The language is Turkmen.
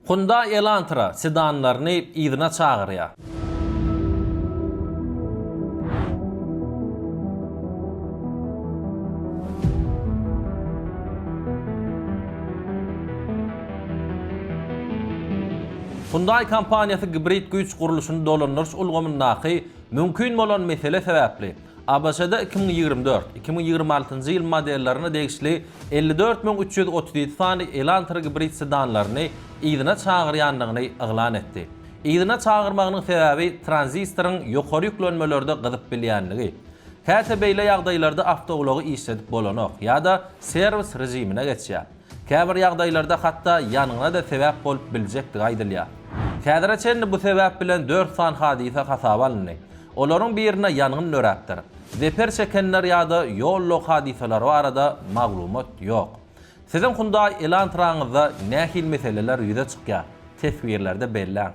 Hyundai Elantra sedanlaryny ýygyna çagyrýar. Hyundai kompaniýasy gibrit güýç guruluşyny dolandyrys ulgamyndaky mümkin bolan mesele sebäpli ABŞ'da 2024-2026 ýyl modellaryna degişli 54337 sany Elantra gibrit sedanlaryny ýygyna çagyrýanlygyny eglan etdi. Ýygyna çagyrmagynyň sebäbi tranzistoryň ýokary ýüklenmelerde gyzyp bilýänligi. Häzir beýle ýagdaýlarda awtogology işledip bolanok ýa-da servis rejimine geçýär. Käbir ýagdaýlarda hatda ýanyňa da sebäp bolup biljekdi aýdylýar. Häzirçe bu sebäp bilen 4 san hadise hasaba alındy. Olaryň birine ýanyň nöräpdir. Zeper çekenler ýa-da ýol hadiselari arada maglumat ýok. Sizin Hyundai Elantra'ňyzda nähil meseleler ýüze çykýar? Tesbirlerde belli.